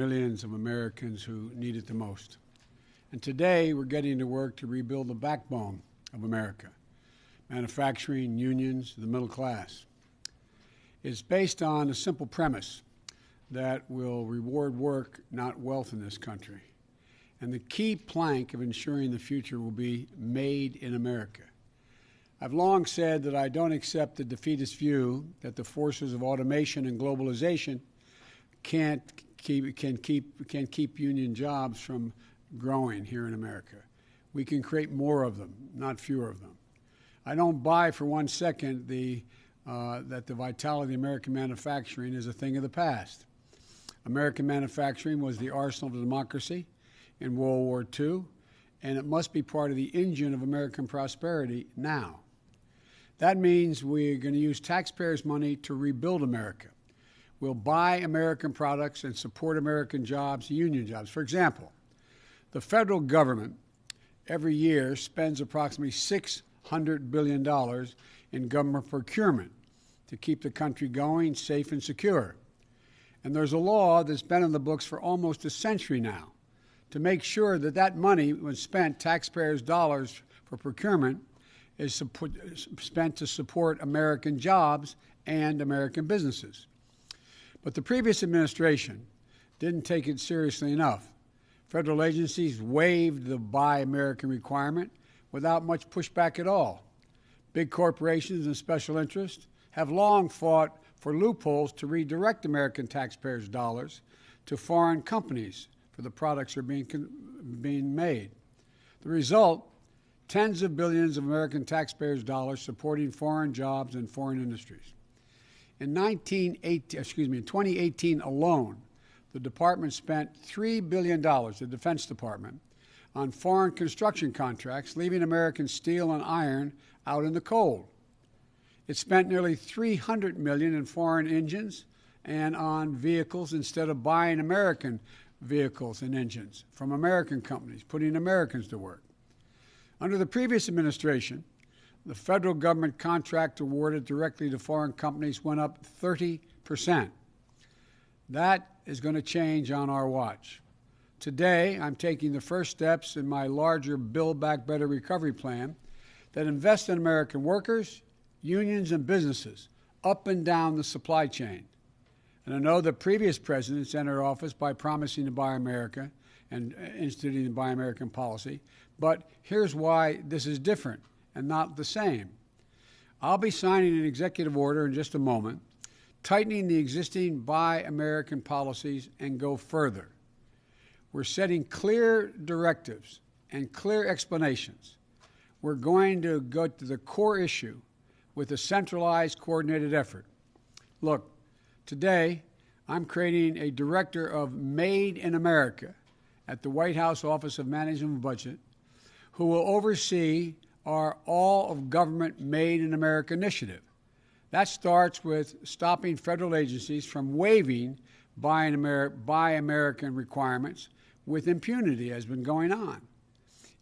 millions of Americans who need it the most. And today, we're getting to work to rebuild the backbone of America: manufacturing, unions, the middle class. It's based on a simple premise that will reward work, not wealth, in this country. And the key plank of ensuring the future will be made in America. I've long said that I don't accept the defeatist view that the forces of automation and globalization can keep union jobs from growing here in America. We can create more of them, not fewer of them. I don't buy for 1 second that the vitality of American manufacturing is a thing of the past. American manufacturing was the arsenal of democracy in World War II, and it must be part of the engine of American prosperity now. That means we're going to use taxpayers' money to rebuild America. We'll buy American products and support American jobs, union jobs. For example, the federal government every year spends approximately $600 billion in government procurement to keep the country going, safe and secure. And there's a law that's been in the books for almost a century now to make sure that that money, when spent, taxpayers' dollars for procurement, is spent to support American jobs and American businesses. But the previous administration didn't take it seriously enough. Federal agencies waived the Buy American requirement without much pushback at all. Big corporations and special interests have long fought for loopholes to redirect American taxpayers' dollars to foreign companies for the products that are being made. The result, tens of billions of American taxpayers' dollars supporting foreign jobs and foreign industries. In 2018 alone, the department spent $3 billion, the Defense Department, on foreign construction contracts, leaving American steel and iron out in the cold. It spent nearly $300 million in foreign engines and on vehicles instead of buying American vehicles and engines from American companies, putting Americans to work. Under the previous administration, the federal government contract awarded directly to foreign companies went up 30%. That is going to change on our watch. Today, I'm taking the first steps in my larger Build Back Better recovery plan that invests in American workers, unions, and businesses up and down the supply chain. And I know that previous presidents entered office by promising to buy America and instituting the Buy American policy, but here's why this is different and not the same. I'll be signing an executive order in just a moment, tightening the existing Buy American policies and go further. We're setting clear directives and clear explanations. We're going to go to the core issue with a centralized, coordinated effort. Look, today I'm creating a director of Made in America at the White House Office of Management and Budget, who will oversee our All of Government Made in America initiative. That starts with stopping federal agencies from waiving Buy American requirements with impunity, as has been going on.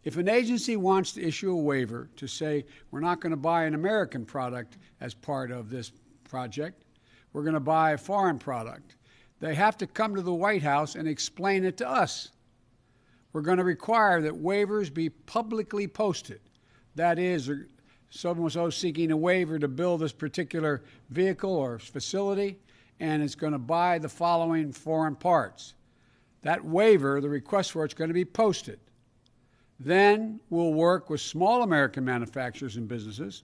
If an agency wants to issue a waiver to say we're not going to buy an American product as part of this project, we're going to buy a foreign product, they have to come to the White House and explain it to us. We're going to require that waivers be publicly posted. That is, someone seeking a waiver to build this particular vehicle or facility, and it's going to buy the following foreign parts. That waiver, the request for it, is going to be posted. Then we'll work with small American manufacturers and businesses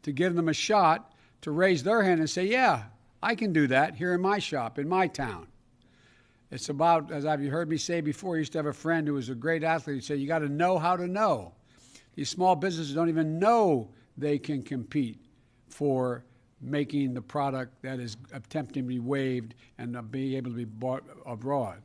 to give them a shot to raise their hand and say, yeah, I can do that here in my shop, in my town. It's about, as you've heard me say before, I used to have a friend who was a great athlete who said, you got to know how to know. These small businesses don't even know they can compete for making the product that is attempting to be waived and be able to be bought abroad.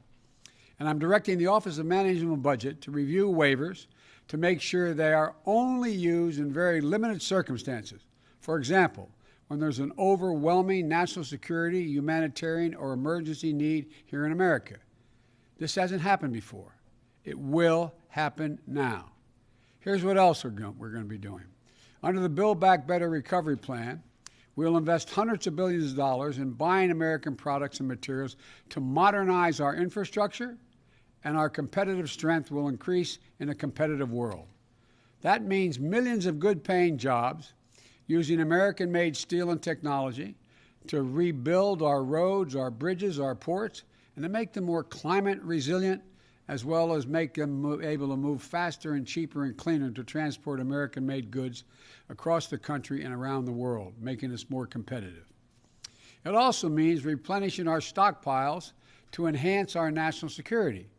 And I'm directing the Office of Management and Budget to review waivers to make sure they are only used in very limited circumstances. For example, when there's an overwhelming national security, humanitarian, or emergency need here in America. This hasn't happened before. It will happen now. Here's what else we're going to be doing. Under the Build Back Better recovery plan, We'll invest hundreds of billions of dollars in buying American products and materials to modernize our infrastructure, and our competitive strength will increase in a competitive world. That means millions of good-paying jobs using American-made steel and technology to rebuild our roads, our bridges, our ports, and to make them more climate resilient, as well as make them able to move faster and cheaper and cleaner to transport American-made goods across the country and around the world, making us more competitive. It also means replenishing our stockpiles to enhance our national security.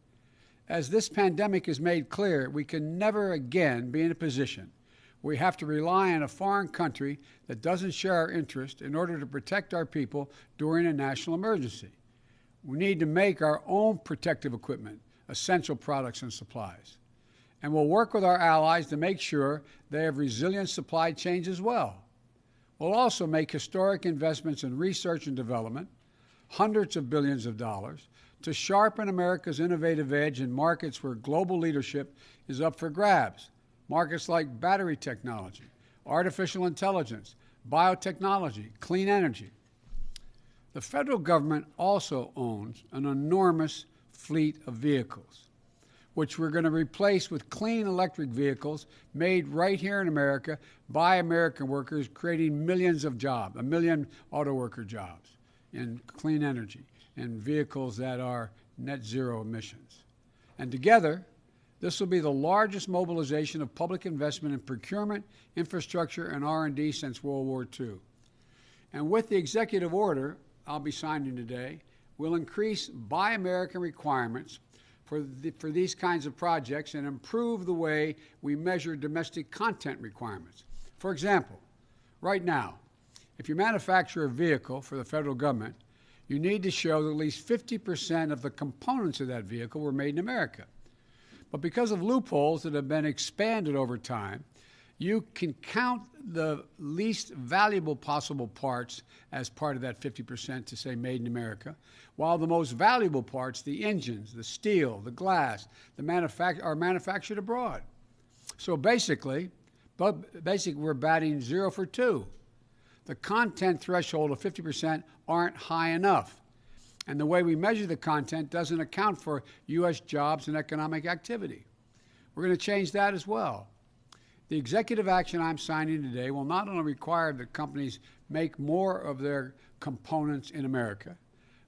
As this pandemic has made clear, we can never again be in a position where we have to rely on a foreign country that doesn't share our interest in order to protect our people during a national emergency. We need to make our own protective equipment, essential products and supplies. And we'll work with our allies to make sure they have resilient supply chains as well. We'll also make historic investments in research and development, hundreds of billions of dollars, to sharpen America's innovative edge in markets where global leadership is up for grabs. Markets like battery technology, artificial intelligence, biotechnology, clean energy. The federal government also owns an enormous fleet of vehicles, which we're going to replace with clean electric vehicles made right here in America by American workers, creating millions of jobs, 1 million auto worker jobs in clean energy and vehicles that are net zero emissions. And together, this will be the largest mobilization of public investment in procurement, infrastructure, and R&D since World War II. And with the executive order I'll be signing today, we'll increase Buy American requirements for these kinds of projects and improve the way we measure domestic content requirements. For example, right now, if you manufacture a vehicle for the federal government, you need to show that at least 50% of the components of that vehicle were made in America. But because of loopholes that have been expanded over time, you can count the least valuable possible parts as part of that 50% to say made in America, while the most valuable parts, the engines, the steel, the glass, are manufactured abroad. So basically, we're batting 0 for 2. The content threshold of 50% aren't high enough. And the way we measure the content doesn't account for U.S. jobs and economic activity. We're going to change that as well. The executive action I'm signing today will not only require that companies make more of their components in America,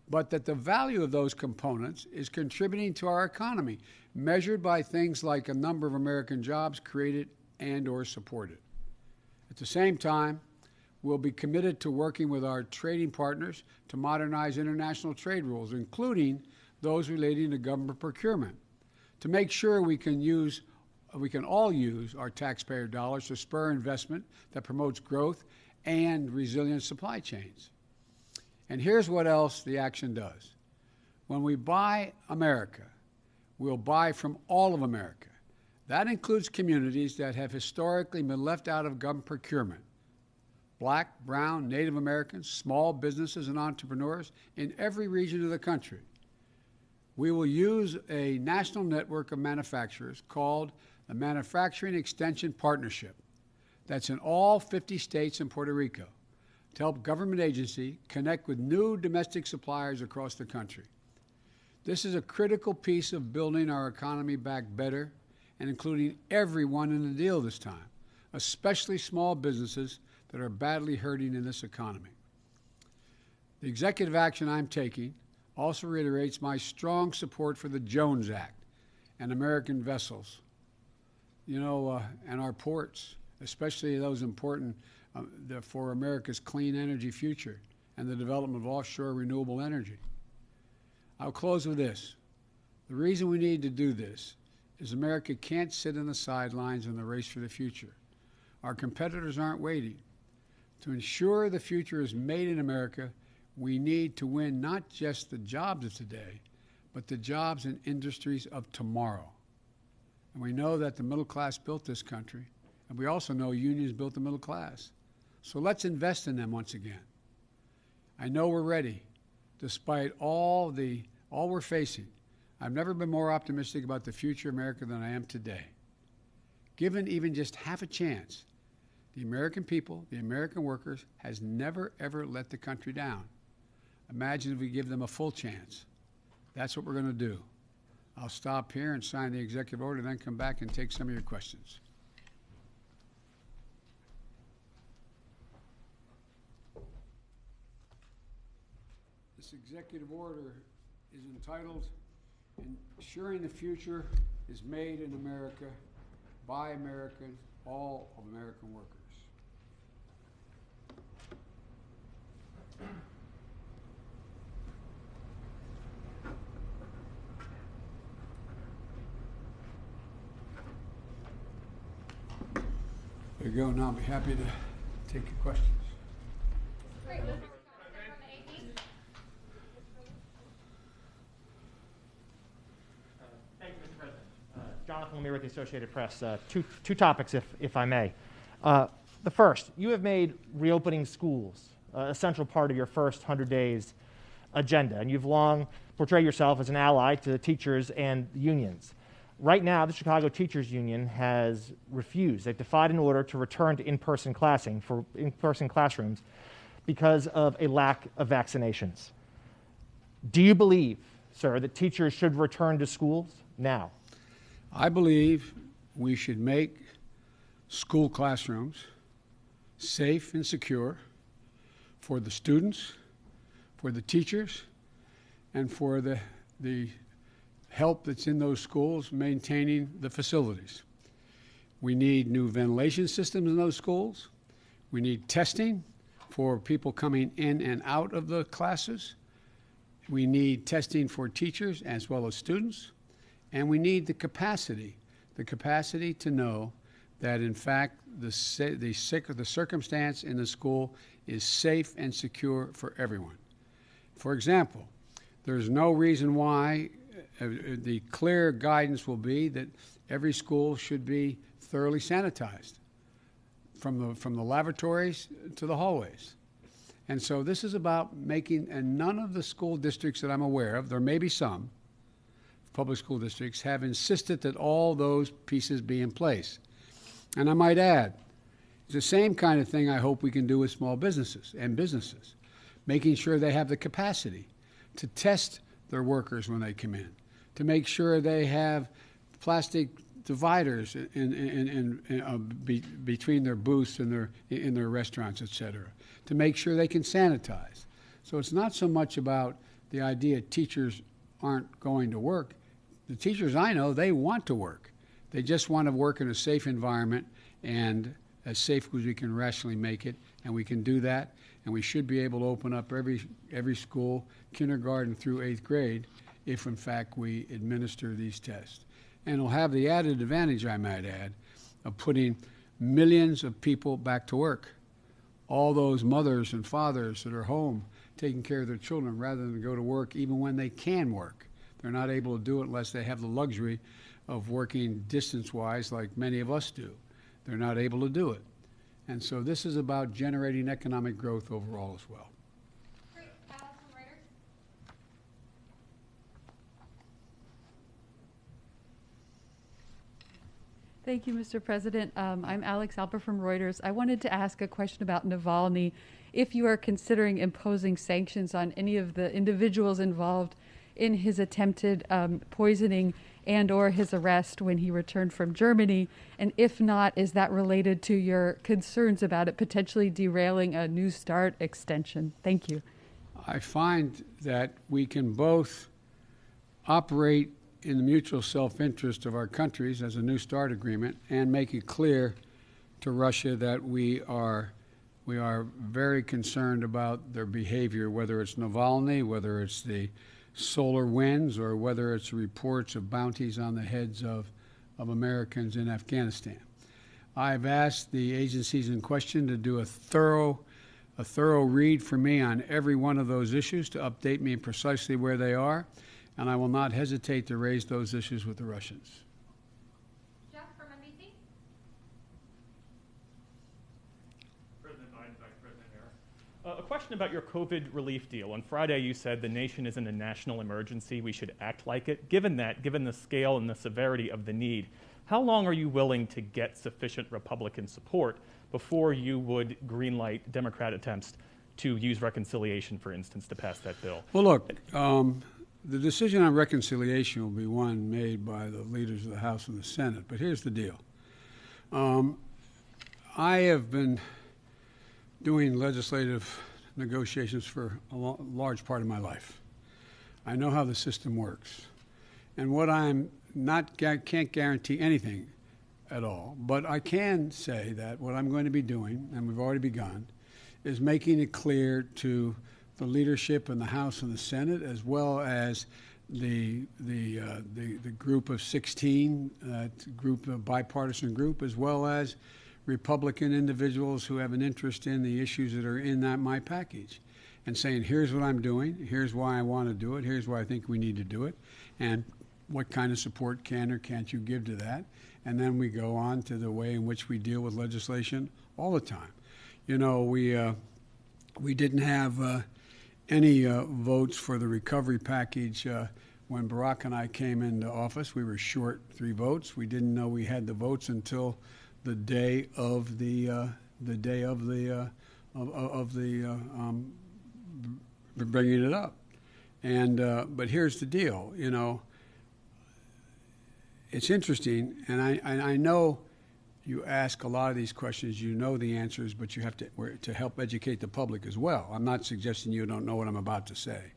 but that the value of those components is contributing to our economy, measured by things like a number of American jobs created and or supported. At the same time, we'll be committed to working with our trading partners to modernize international trade rules, including those relating to government procurement, to make sure we can all use our taxpayer dollars to spur investment that promotes growth and resilient supply chains. And here's what else the action does. When we buy America, we'll buy from all of America. That includes communities that have historically been left out of government procurement. Black, brown, Native Americans, small businesses and entrepreneurs in every region of the country. We will use a national network of manufacturers called the Manufacturing Extension Partnership that's in all 50 states and Puerto Rico to help government agencies connect with new domestic suppliers across the country. This is a critical piece of building our economy back better and including everyone in the deal this time, especially small businesses that are badly hurting in this economy. The executive action I'm taking also reiterates my strong support for the Jones Act and American vessels, and our ports, especially those important for America's clean energy future and the development of offshore renewable energy. I'll close with this. The reason we need to do this is America can't sit in the sidelines in the race for the future. Our competitors aren't waiting. To ensure the future is made in America, we need to win not just the jobs of today, but the jobs and industries of tomorrow. And we know that the middle class built this country, and we also know unions built the middle class. So let's invest in them once again. I know we're ready, despite all we're facing. I've never been more optimistic about the future of America than I am today. Given even just half a chance, the American people, the American workers, has never, ever let the country down. Imagine if we give them a full chance. That's what we're going to do. I'll stop here and sign the executive order, then come back and take some of your questions. This executive order is entitled, Ensuring the Future is Made in America by Americans, all of American workers. There you go. Now I'll be happy to take your questions. Great. Thank you, Mr. President. Jonathan Lemire with the Associated Press. Two topics, if I may. The first, you have made reopening schools a central part of your first 100 days agenda, and you've long portrayed yourself as an ally to the teachers and the unions. Right now, the Chicago Teachers Union has refused. They've defied an order to return to in-person classrooms because of a lack of vaccinations. Do you believe, sir, that teachers should return to schools now? I believe we should make school classrooms safe and secure for the students, for the teachers, and for the help that's in those schools maintaining the facilities. We need new ventilation systems in those schools. We need testing for people coming in and out of the classes. We need testing for teachers as well as students. And we need the capacity to know that, in fact, the circumstance in the school is safe and secure for everyone. For example, there's no reason why the clear guidance will be that every school should be thoroughly sanitized from the lavatories to the hallways. And so this is about making, and none of the school districts that I'm aware of, there may be some, public school districts, have insisted that all those pieces be in place. And I might add, it's the same kind of thing I hope we can do with small businesses and businesses, making sure they have the capacity to test their workers when they come in, to make sure they have plastic dividers between their booths and in their restaurants, et cetera, to make sure they can sanitize. So it's not so much about the idea teachers aren't going to work. The teachers I know, they want to work. They just want to work in a safe environment, and as safe as we can rationally make it, and we can do that, and we should be able to open up every school, kindergarten through 8th grade, if in fact we administer these tests. And it'll have the added advantage, I might add, of putting millions of people back to work. All those mothers and fathers that are home taking care of their children rather than go to work even when they can work. They're not able to do it unless they have the luxury of working distance-wise like many of us do. They're not able to do it. And so this is about generating economic growth overall as well. Great. Allison Reuters. Thank you, Mr. President. I'm Alex Alper from Reuters. I wanted to ask a question about Navalny. If you are considering imposing sanctions on any of the individuals involved in his attempted poisoning and or his arrest when he returned from Germany, and if not, is that related to your concerns about it potentially derailing a New START extension? Thank you. I find that we can both operate in the mutual self-interest of our countries as a New START agreement and make it clear to Russia that we are very concerned about their behavior, whether it's Navalny, whether it's the solar winds, or whether it's reports of bounties on the heads of Americans in Afghanistan. I've asked the agencies in question to do a thorough read for me on every one of those issues, to update me precisely where they are, and I will not hesitate to raise those issues with the Russians. Jeff from NBC. President Biden, Vice President Harris. A question about your COVID relief deal. On Friday, you said the nation is in a national emergency. We should act like it. Given the scale and the severity of the need, how long are you willing to get sufficient Republican support before you would greenlight Democrat attempts to use reconciliation, for instance, to pass that bill? Well, look, the decision on reconciliation will be one made by the leaders of the House and the Senate. But here's the deal. I have been doing legislative negotiations for a large part of my life. I know how the system works. And what I'm not, can't guarantee anything at all, but I can say that what I'm going to be doing, and we've already begun, is making it clear to the leadership in the House and the Senate, as well as the group of 16, group of bipartisan group, as well as Republican individuals who have an interest in the issues that are in my package, and saying, here's what I'm doing, here's why I want to do it, here's why I think we need to do it, and what kind of support can or can't you give to that. And then we go on to the way in which we deal with legislation all the time. You know, we didn't have any votes for the recovery package when Barack and I came into office. We were short 3 votes. We didn't know we had the votes until the day of bringing it up. And but here's the deal. You know, it's interesting, and I know you ask a lot of these questions, you know the answers, but you have to help educate the public as well. I'm not suggesting you don't know what I'm about to say.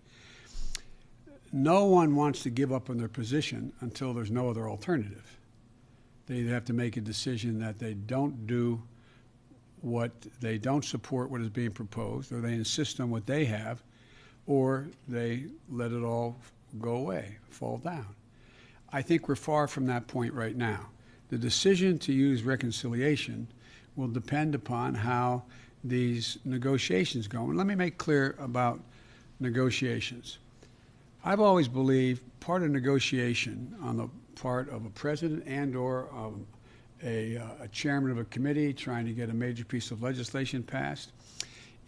No one wants to give up on their position until there's no other alternative. They either have to make a decision that they don't support what is being proposed, or they insist on what they have, or they let it all go away, fall down. I think we're far from that point right now. The decision to use reconciliation will depend upon how these negotiations go. And let me make clear about negotiations. I've always believed part of negotiation on the part of a president and or a chairman of a committee trying to get a major piece of legislation passed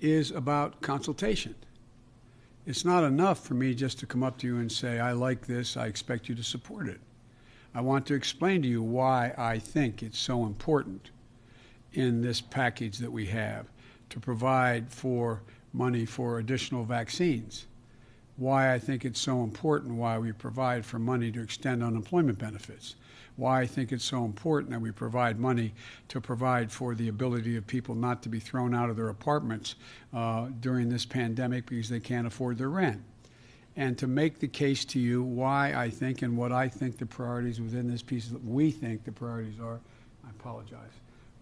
is about consultation. It's not enough for me just to come up to you and say, I like this, I expect you to support it. I want to explain to you why I think it's so important in this package that we have to provide for money for additional vaccines, why I think it's so important why we provide for money to extend unemployment benefits, why I think it's so important that we provide money to provide for the ability of people not to be thrown out of their apartments during this pandemic because they can't afford their rent. And to make the case to you why I think and what I think the priorities within this piece, we think the priorities are, I apologize,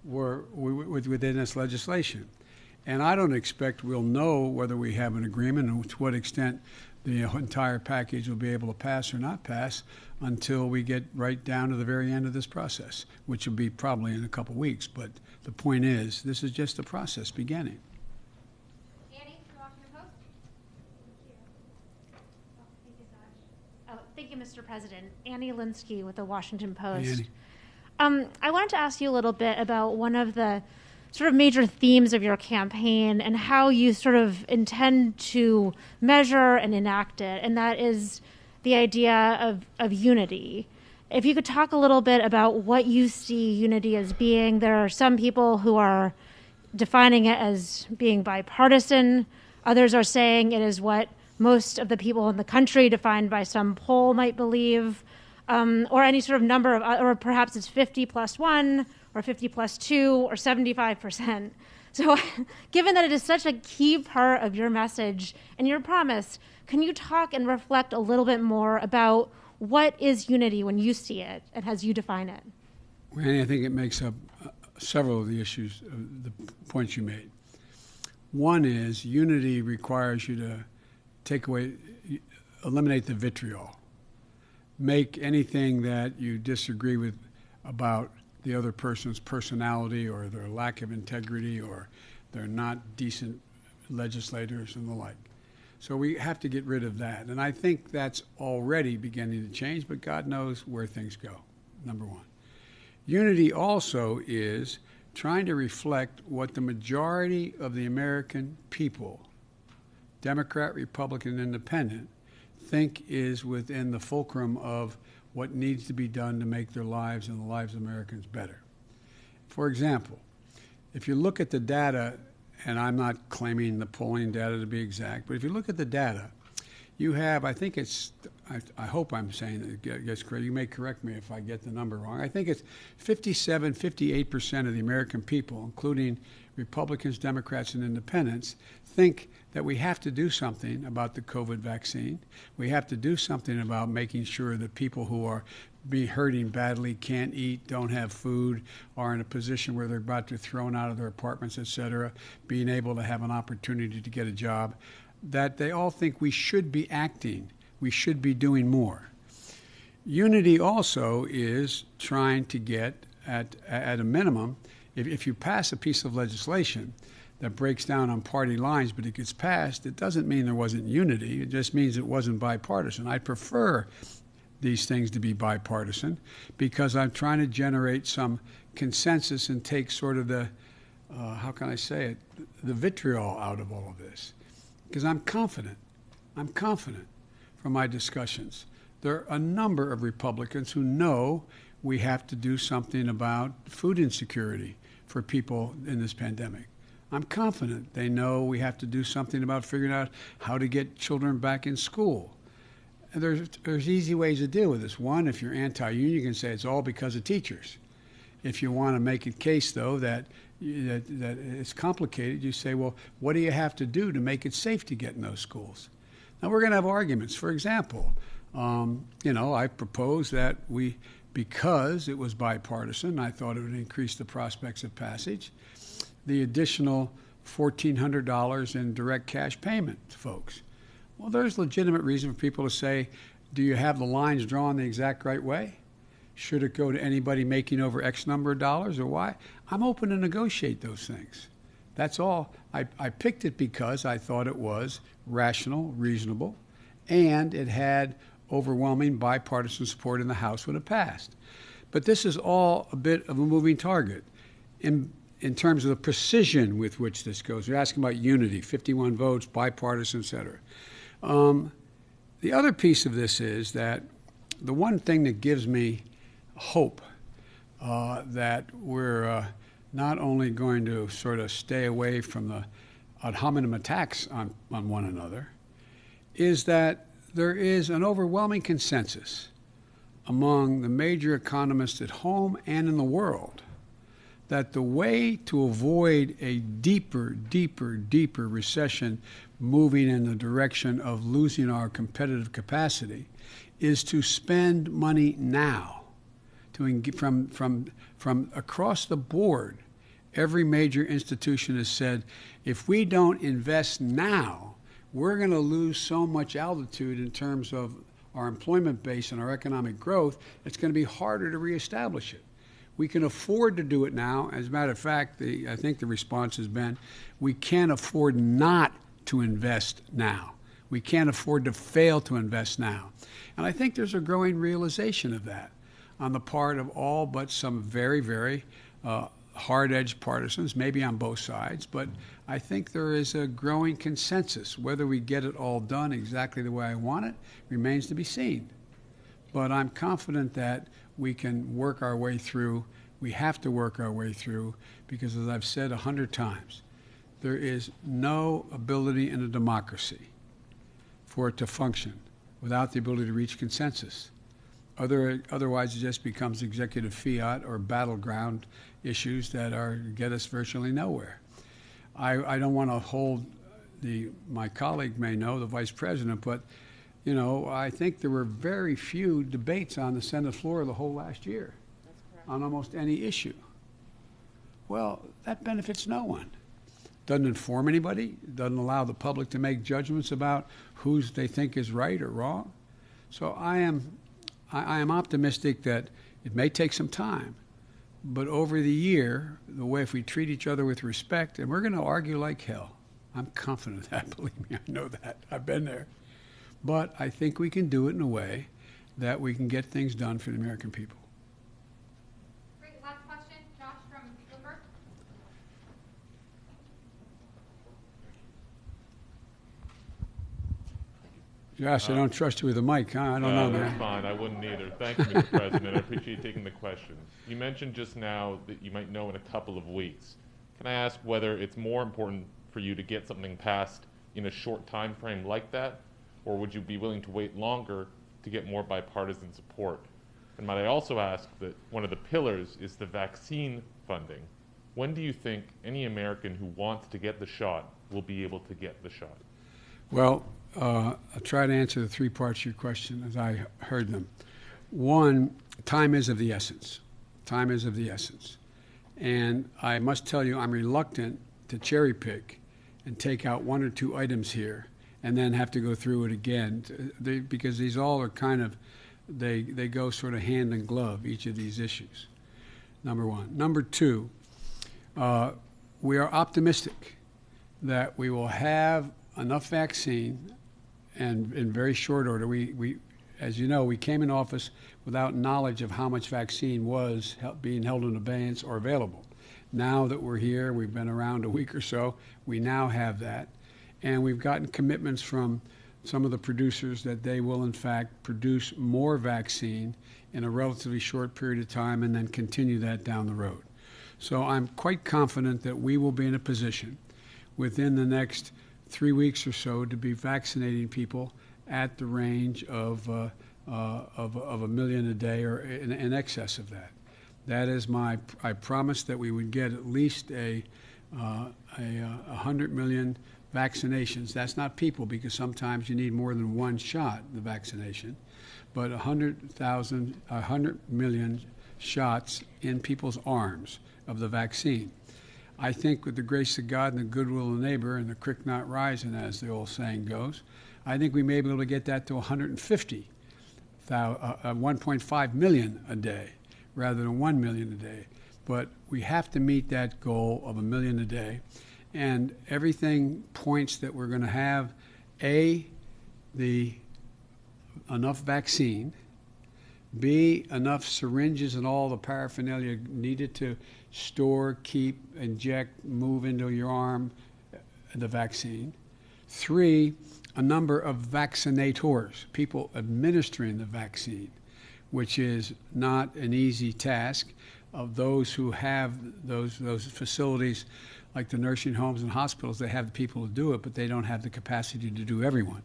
were within this legislation. And I don't expect we'll know whether we have an agreement and to what extent the entire package will be able to pass or not pass until we get right down to the very end of this process, which will be probably in a couple weeks. But the point is, this is just the process beginning. Annie from the Washington Post. Thank you, Mr. President. Annie Linsky with the Washington Post. Annie. I wanted to ask you a little bit about one of the sort of major themes of your campaign and how you sort of intend to measure and enact it, and that is the idea of unity. If you could talk a little bit about what you see unity as being. There are some people who are defining it as being bipartisan. Others are saying it is what most of the people in the country, defined by some poll, might believe, or any sort of number of, or perhaps it's 50 plus 1, or 50 plus 2, or 75%. So given that it is such a key part of your message and your promise, can you talk and reflect a little bit more about what is unity when you see it and as you define it? Well, Annie, I think it makes up several of the issues, the points you made. One is unity requires you to eliminate the vitriol. Make anything that you disagree with about the other person's personality or their lack of integrity or they're not decent legislators and the like. So we have to get rid of that. And I think that's already beginning to change, but God knows where things go, number one. Unity also is trying to reflect what the majority of the American people, Democrat, Republican, Independent, think is within the fulcrum of what needs to be done to make their lives and the lives of Americans better. For example, if you look at the data, and I'm not claiming the polling data to be exact, but if you look at the data, you have, I think it's, I hope I'm saying it gets correct. You may correct me if I get the number wrong. I think it's 57, 58% of the American people, including Republicans, Democrats, and independents, think that we have to do something about the COVID vaccine. We have to do something about making sure that people who are hurting badly, can't eat, don't have food, are in a position where they're about to be thrown out of their apartments, et cetera, being able to have an opportunity to get a job, that they all think we should be acting. We should be doing more. Unity also is trying to get, at a minimum, if you pass a piece of legislation that breaks down on party lines, but it gets passed, it doesn't mean there wasn't unity. It just means it wasn't bipartisan. I prefer these things to be bipartisan because I'm trying to generate some consensus and take sort of the, how can I say it, the vitriol out of all of this. Because I'm confident from my discussions. There are a number of Republicans who know we have to do something about food insecurity for people in this pandemic. I'm confident they know we have to do something about figuring out how to get children back in school. And there's easy ways to deal with this. One, if you're anti-union, you can say it's all because of teachers. If you want to make a case, though, that it's complicated, you say, well, what do you have to do to make it safe to get in those schools? Now, we're going to have arguments. For example, I propose that because it was bipartisan, I thought it would increase the prospects of passage, the additional $1,400 in direct cash payment to folks. Well, there's legitimate reason for people to say, do you have the lines drawn the exact right way? Should it go to anybody making over X number of dollars or why? I'm open to negotiate those things. That's all. I picked it because I thought it was rational, reasonable, and it had overwhelming bipartisan support in the House when it passed. But this is all a bit of a moving target in terms of the precision with which this goes. You're asking about unity, 51 votes, bipartisan, et cetera. The other piece of this is that the one thing that gives me hope that we're not only going to sort of stay away from the ad hominem attacks on one another is that there is an overwhelming consensus among the major economists at home and in the world that the way to avoid a deeper recession moving in the direction of losing our competitive capacity is to spend money now. From across the board, every major institution has said, if we don't invest now, we're going to lose so much altitude in terms of our employment base and our economic growth, it's going to be harder to reestablish it. We can afford to do it now. As a matter of fact, I think the response has been, we can't afford not to invest now. We can't afford to fail to invest now. And I think there's a growing realization of that on the part of all but some very hard-edged partisans, maybe on both sides, but I think there is a growing consensus. Whether we get it all done exactly the way I want it remains to be seen. But I'm confident that we can work our way through. We have to work our way through because, as I've said 100 times, there is no ability in a democracy for it to function without the ability to reach consensus. Otherwise, it just becomes executive fiat or battleground issues that get us virtually nowhere. I don't want to hold my colleague may know, the vice president, but I think there were very few debates on the Senate floor the whole last year on almost any issue. Well, that benefits no one. Doesn't inform anybody, doesn't allow the public to make judgments about who they think is right or wrong. So I am optimistic that it may take some time, but over the year, the way if we treat each other with respect, and we're going to argue like hell. I'm confident of that, believe me, I know that. I've been there. But I think we can do it in a way that we can get things done for the American people. Great. Last question, Josh from Bloomberg. Josh, I don't trust you with a mic, huh? I don't know, man. That's fine. I wouldn't either. Thank you, Mr. President. I appreciate you taking the questions. You mentioned just now that you might know in a couple of weeks. Can I ask whether it's more important for you to get something passed in a short time frame like that, or would you be willing to wait longer to get more bipartisan support? And might I also ask that one of the pillars is the vaccine funding. When do you think any American who wants to get the shot will be able to get the shot? Well, I'll try to answer the three parts of your question as I heard them. One, time is of the essence. Time is of the essence. And I must tell you, I'm reluctant to cherry pick and take out one or two items here and then have to go through it again because these all are kind of, they go sort of hand in glove, each of these issues, number one. Number two, we are optimistic that we will have enough vaccine, and in very short order. We, as you know, we came in office without knowledge of how much vaccine was being held in abeyance or available. Now that we're here, we've been around a week or so, we now have that. And we've gotten commitments from some of the producers that they will, in fact, produce more vaccine in a relatively short period of time and then continue that down the road. So I'm quite confident that we will be in a position within the next 3 weeks or so to be vaccinating people at the range of 1 million a day or in excess of that. That is I promised that we would get at least 100 million vaccinations. That's not people, because sometimes you need more than one shot, the vaccination, but 100 million shots in people's arms of the vaccine. I think with the grace of God and the goodwill of the neighbor and the creek not rising, as the old saying goes, I think we may be able to get that to 1.5 million a day rather than 1 million a day. But we have to meet that goal of 1 million a day. And everything points that we're going to have, enough vaccine, B, enough syringes and all the paraphernalia needed to store, keep, inject, move into your arm the vaccine. 3, a number of vaccinators, people administering the vaccine, which is not an easy task. Of those who have those facilities, like the nursing homes and hospitals, they have the people to do it, but they don't have the capacity to do everyone.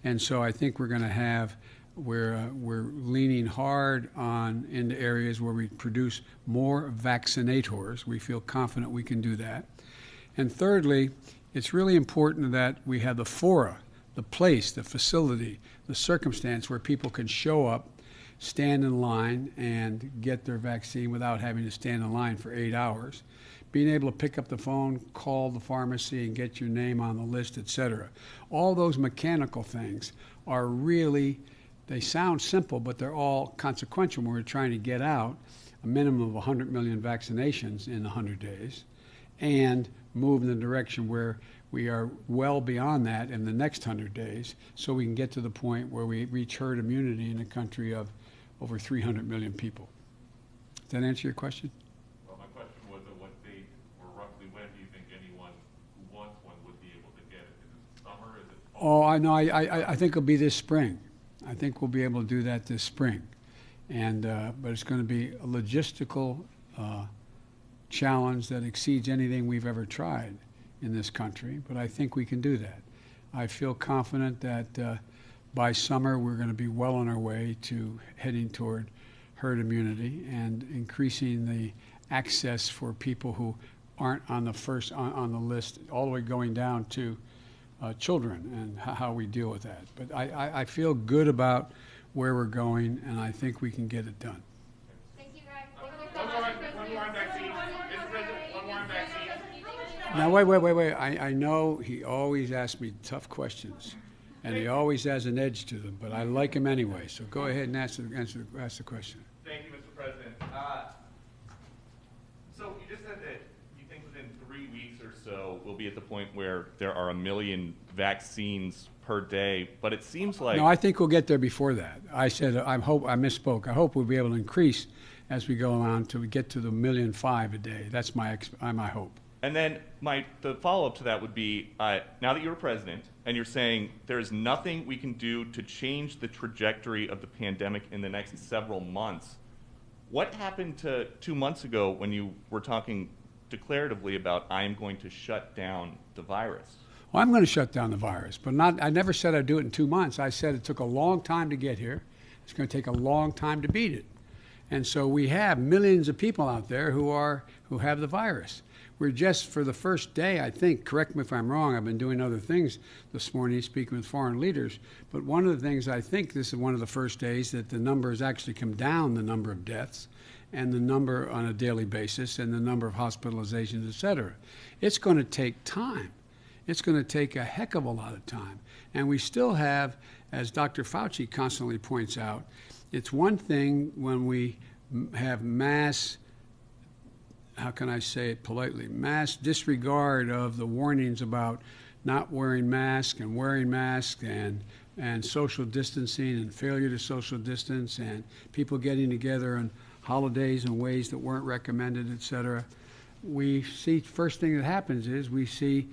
And so I think we're going to have, we're leaning hard into areas where we produce more vaccinators. We feel confident we can do that. And thirdly, it's really important that we have the fora, the place, the facility, the circumstance where people can show up, stand in line, and get their vaccine without having to stand in line for 8 hours. Being able to pick up the phone, call the pharmacy, and get your name on the list, et cetera. All those mechanical things are really, they sound simple, but they're all consequential when we're trying to get out a minimum of 100 million vaccinations in 100 days and move in the direction where we are well beyond that in the next 100 days, so we can get to the point where we reach herd immunity in a country of over 300 million people. Does that answer your question? Well, my question was at what date or roughly when do you think anyone who wants one would be able to get it? Is it summer? Is it fall? Oh, I know. I think it'll be this spring. I think we'll be able to do that this spring. And but it's going to be a logistical challenge that exceeds anything we've ever tried in this country. But I think we can do that. I feel confident that by summer we're going to be well on our way to heading toward herd immunity and increasing the access for people who aren't on the first on the list, all the way going down to children, and how we deal with that. But I feel good about where we're going, and I think we can get it done. Thank you, guys. One more on vaccine. Mr. President, one more on vaccine. Now, wait. I know he always asks me tough questions, and he always has an edge to them, but I like him anyway. So go ahead and ask the question. Thank you, Mr. President. So you just said that you think within 3 weeks or so we'll be at the point where there are 1 million vaccines per day, but it seems like... No, I think we'll get there before that. I said I misspoke. I hope we'll be able to increase as we go on till we get to the 1.5 million a day. That's my hope. And then the follow-up to that would be, now that you're president and you're saying there's nothing we can do to change the trajectory of the pandemic in the next several months, what happened to 2 months ago when you were talking declaratively about I am going to shut down the virus. Well, I'm going to shut down the virus, but I never said I'd do it in 2 months. I said it took a long time to get here. It's going to take a long time to beat it. And so we have millions of people out there who have the virus. We're just, for the first day, I think, correct me if I'm wrong, I've been doing other things this morning, speaking with foreign leaders, but one of the things I think this is one of the first days that the number has actually come down, the number of deaths and the number on a daily basis and the number of hospitalizations, et cetera. It's going to take time. It's going to take a heck of a lot of time. And we still have, as Dr. Fauci constantly points out, it's one thing when we have mass, how can I say it politely, mass disregard of the warnings about not wearing masks and social distancing and failure to social distance and people getting together on holidays in ways that weren't recommended, et cetera. We see, first thing that happens is we see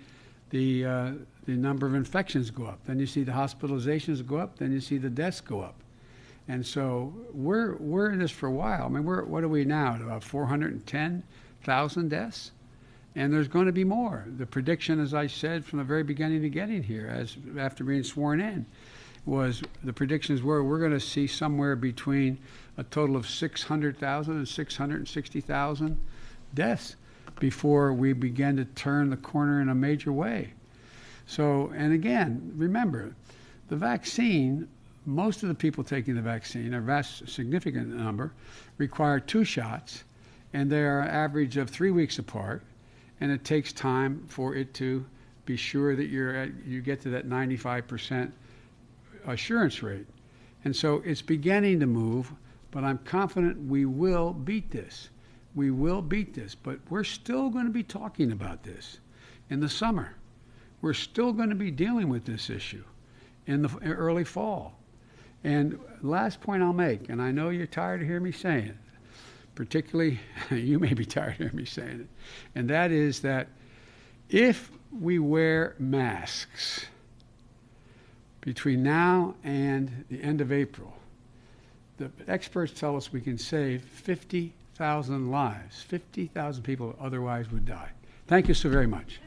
the number of infections go up. Then you see the hospitalizations go up. Then you see the deaths go up. And so we're in this for a while. I mean, what are we now at about 410,000 deaths? And there's going to be more. The prediction, as I said from the very beginning of getting here, after being sworn in, was the predictions were we're going to see somewhere between a total of 600,000 and 660,000 deaths before we begin to turn the corner in a major way. So, and again, remember, the vaccine, most of the people taking the vaccine, a vast significant number, require 2 shots, and they are an average of 3 weeks apart, and it takes time for it to be sure that you get to that 95% assurance rate. And so it's beginning to move, but I'm confident we will beat this. We will beat this, but we're still going to be talking about this in the summer. We're still going to be dealing with this issue in the early fall. And last point I'll make, and I know you're tired of hearing me saying it, particularly you may be tired of hearing me saying it, and that is that if we wear masks between now and the end of April, the experts tell us we can save 50,000 lives. 50,000 people otherwise would die. Thank you so very much.